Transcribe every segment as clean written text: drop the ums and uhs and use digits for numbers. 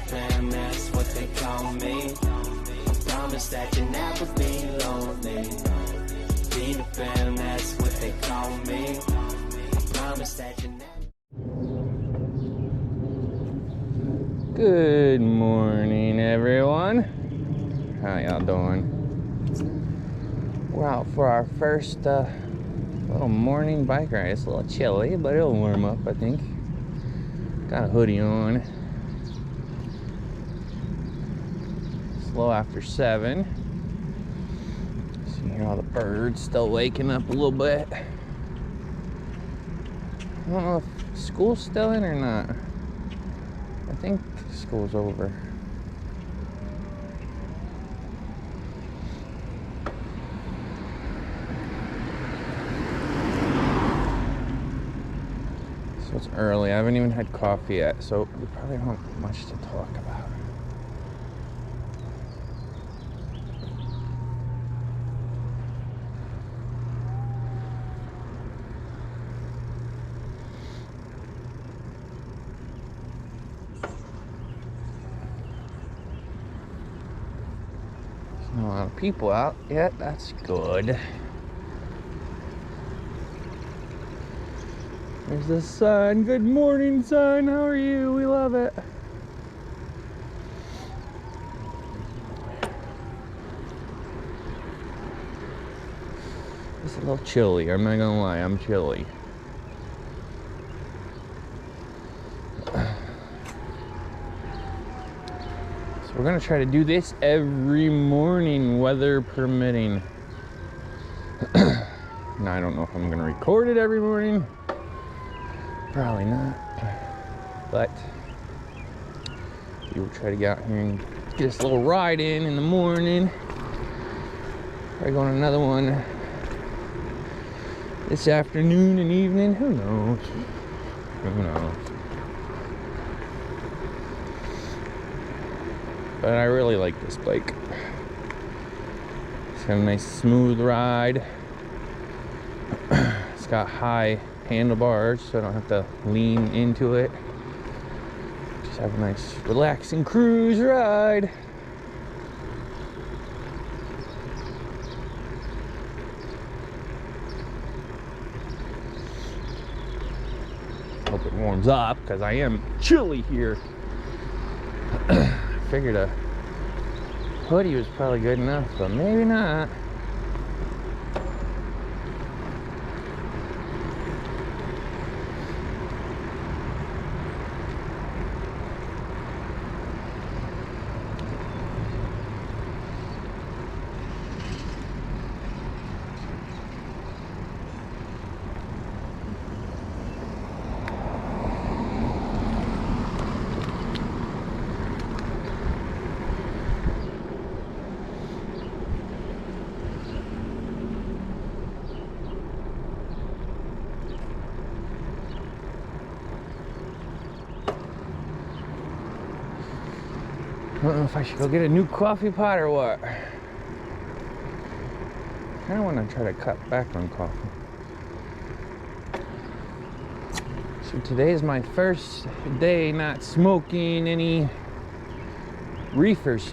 fam, that's what they call me. I promise that you'll never be lonely. Be the fam, that's what they call me. I promise that you never. Good morning, everyone. How y'all doing? We're out for our first little morning bike ride. It's a little chilly, but it'll warm up, I think. Got a hoodie on. It's a little after 7. See here all the birds still waking up a little bit. I don't know if school's still in or not. I think school's over. So it's early. I haven't even had coffee yet, so we probably don't have much to talk about. There's not a lot of people out yet. That's good. There's the sun. Good morning, sun. How are you? We love it. It's a little chilly. I'm not gonna lie. I'm chilly. So we're gonna try to do this every morning, weather permitting. Now I don't know if I'm gonna record it every morning. Probably not, but we will try to get out here and get this little ride in the morning. Probably going on another one this afternoon and evening. Who knows? Who knows? But I really like this bike. It's got a nice smooth ride. It's got high handlebars, so I don't have to lean into it. Just have a nice relaxing cruise ride. Hope it warms up because I am chilly here. Figured a hoodie was probably good enough, but maybe not. I don't know if I should go get a new coffee pot or what. I kind of want to try to cut back on coffee. So today is my first day not smoking any reefers.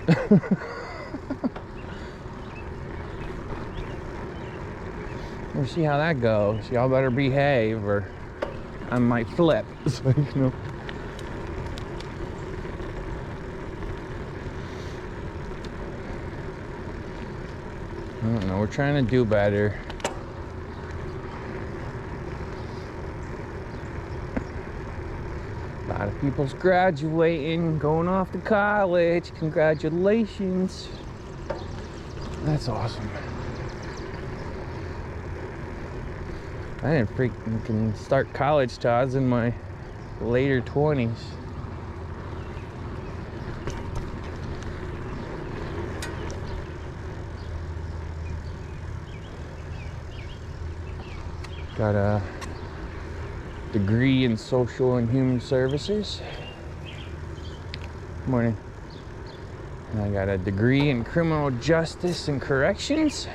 We'll see how that goes. Y'all better behave or I might flip. So, you know. I don't know, we're trying to do better. A lot of people's graduating, going off to college. Congratulations. That's awesome. I didn't freaking start college till I was in my later 20s. Got a degree in social and human services. Good morning. And I got a degree in criminal justice and corrections.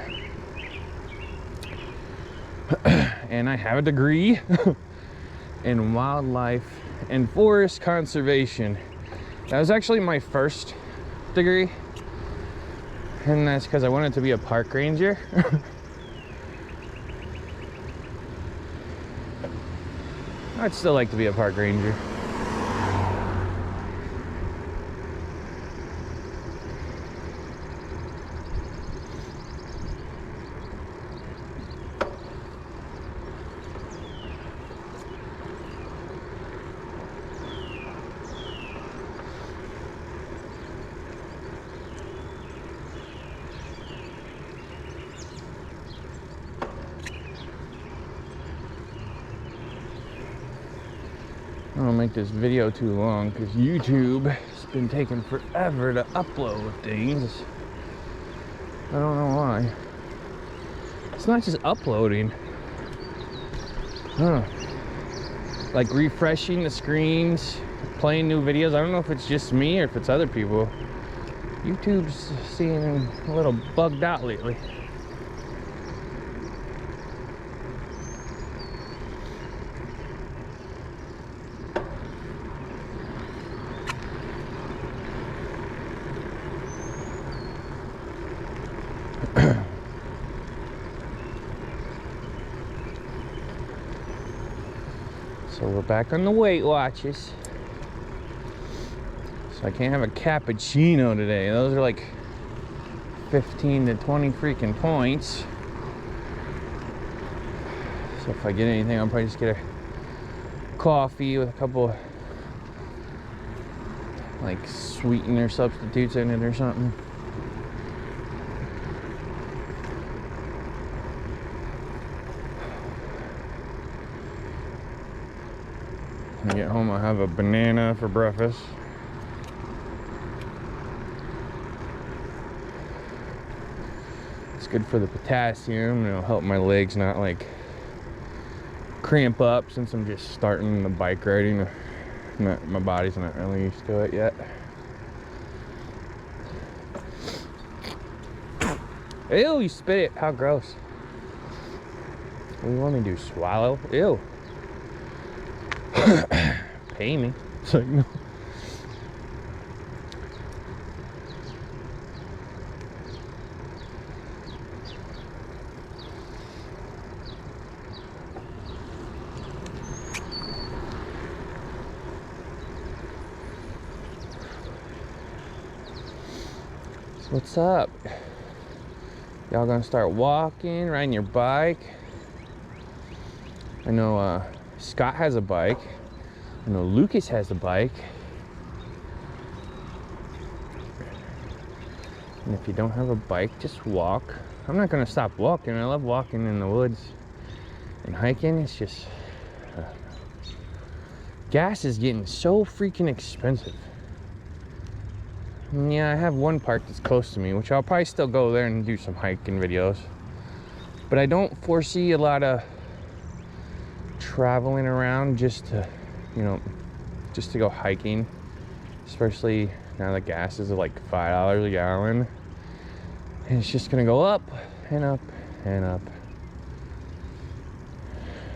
And I have a degree in wildlife and forest conservation. That was actually my first degree, and that's because I wanted to be a park ranger. I'd still like to be a park ranger. I don't make this video too long because YouTube has been taking forever to upload things. I don't know why. It's not just uploading. Like refreshing the screens, playing new videos. I don't know if it's just me or if it's other people. YouTube's seeming a little bugged out lately. So we're back on the Weight Watchers. So I can't have a cappuccino today. Those are like 15 to 20 freaking points. So if I get anything, I'll probably just get a coffee with a couple like sweetener substitutes in it or something. When I get home, I'll have a banana for breakfast. It's good for the potassium, and it'll help my legs not like cramp up since I'm just starting the bike riding. My body's not really used to it yet. Ew, you spit it. How gross. What do you want me to do? Swallow? Ew. Pay me. It's like, no. So what's up? Y'all gonna start walking, riding your bike? I know Scott has a bike. I know Lucas has a bike. And if you don't have a bike, just walk. I'm not gonna stop walking. I love walking in the woods and hiking. It's just gas is getting so freaking expensive. And yeah, I have one park that's close to me, which I'll probably still go there and do some hiking videos. But I don't foresee a lot of traveling around just to, you know, just to go hiking, especially now that gas is like $5 a gallon, and it's just gonna go up and up and up.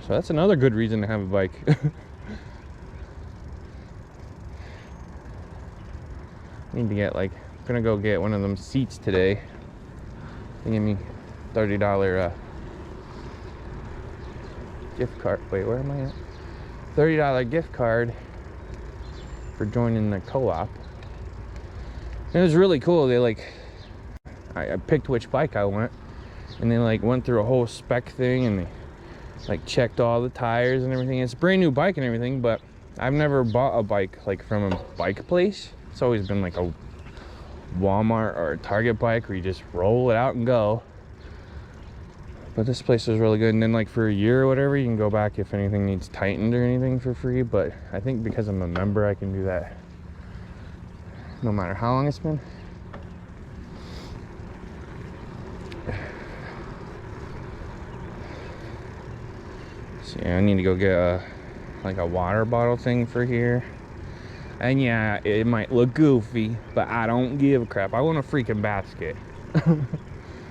So that's another good reason to have a bike. Need to get like, I'm gonna go get one of them seats today. They give me $30 gift card. Wait, where am I at? $30 gift card for joining the co-op. It was really cool. They like, I picked which bike I want, and they like went through a whole spec thing, and they like checked all the tires and everything. It's a brand new bike and everything, but I've never bought a bike like from a bike place. It's always been like a Walmart or a Target bike where you just roll it out and go. But this place was really good, and then like for a year or whatever, you can go back if anything needs tightened or anything for free. But I think because I'm a member, I can do that no matter how long it's been. So yeah, I need to go get like a water bottle thing for here. And yeah, it might look goofy, but I don't give a crap. I want a freaking basket.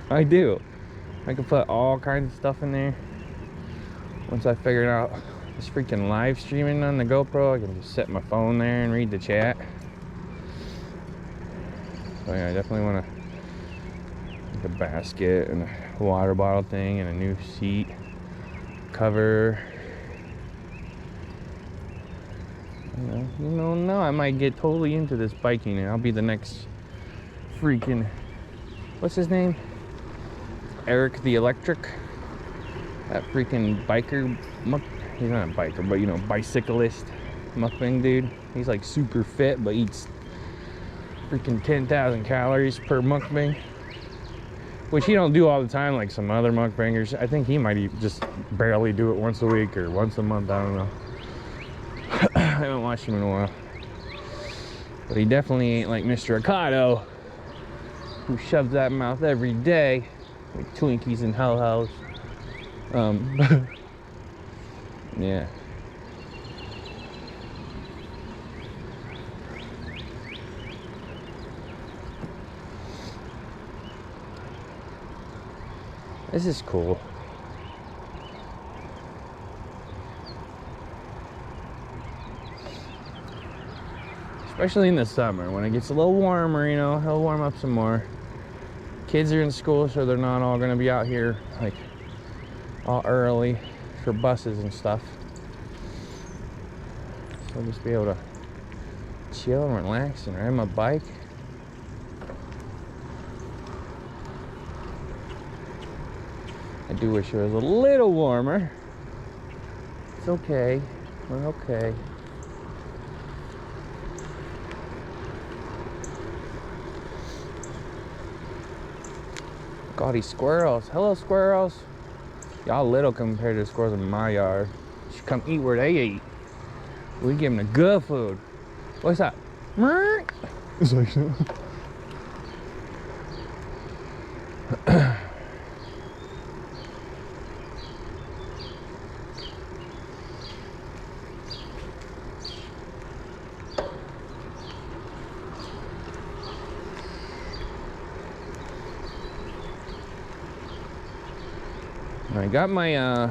I do. I can put all kinds of stuff in there. Once I figured out this freaking live streaming on the GoPro, I can just set my phone there and read the chat. So yeah, I definitely want to like a basket and a water bottle thing and a new seat cover. You know, I might get totally into this biking and I'll be the next freaking, what's his name? Eric the Electric. That freaking biker, he's not a biker, but you know, bicyclist mukbang dude. He's like super fit, but eats freaking 10,000 calories per mukbang, which he don't do all the time like some other mukbangers. I think he might just barely do it once a week or once a month, I don't know. I haven't watched him in a while, but he definitely ain't like Mr. Ocado, who shoves that mouth every day with Twinkies and ho-hos. Yeah. This is cool. Especially in the summer when it gets a little warmer, you know, he'll warm up some more. Kids are in school, so they're not all gonna be out here like all early for buses and stuff. So I'll just be able to chill and relax and ride my bike. I do wish it was a little warmer. It's okay. We're okay. God, these squirrels. Hello, squirrels. Y'all little compared to the squirrels in my yard. You should come eat where they eat. We give them the good food. What's that? It's like I got my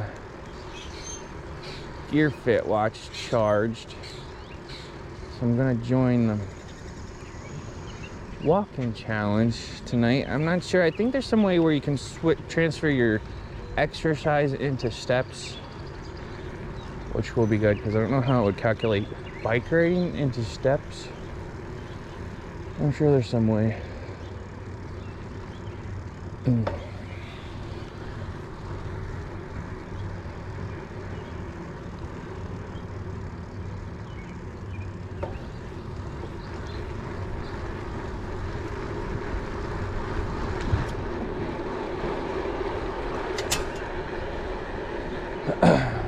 Gear Fit watch charged, so I'm gonna join the walking challenge tonight. I'm not sure. I think there's some way where you can transfer your exercise into steps, which will be good because I don't know how it would calculate bike riding into steps. I'm sure there's some way.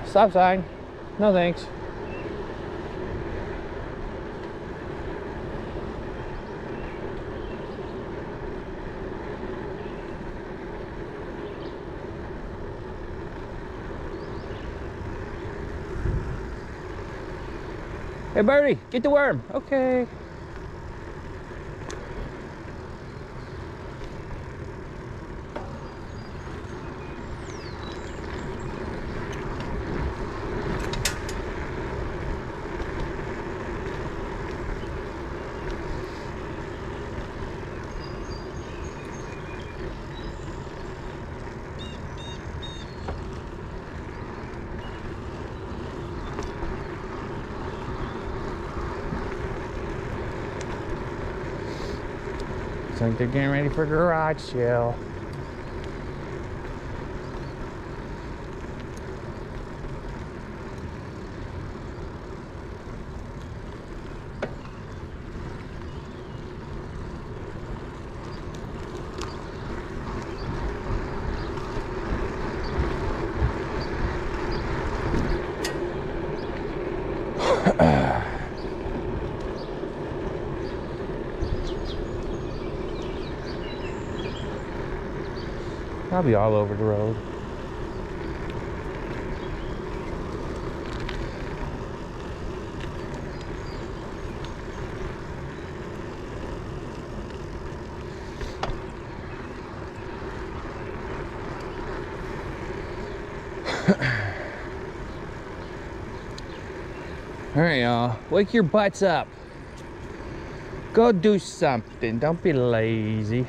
Stop sign. No thanks. Hey birdie, get the worm. Okay. Looks like they're getting ready for garage sale. I'll be all over the road. All right, y'all, wake your butts up. Go do something. Don't be lazy.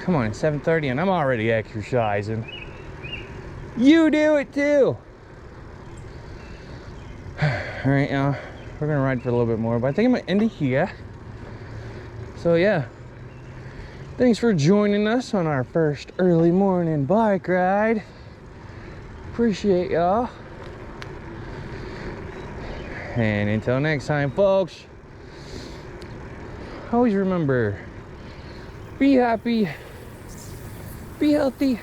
Come on, it's 7:30 and I'm already exercising. You do it too. All right, y'all. We're gonna ride for a little bit more, but I think I'm gonna end it here. So yeah, thanks for joining us on our first early morning bike ride. Appreciate y'all. And until next time, folks, always remember, be happy, be healthy,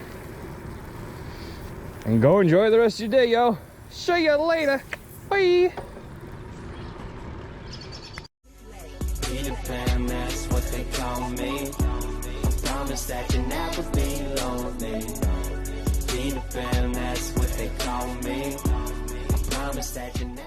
and go enjoy the rest of your day, yo. See you later. Bye. Peter Pan, that's what they call me. I promise that you'll never be lonely. Peter Pan, that's what they call me. I promise that you never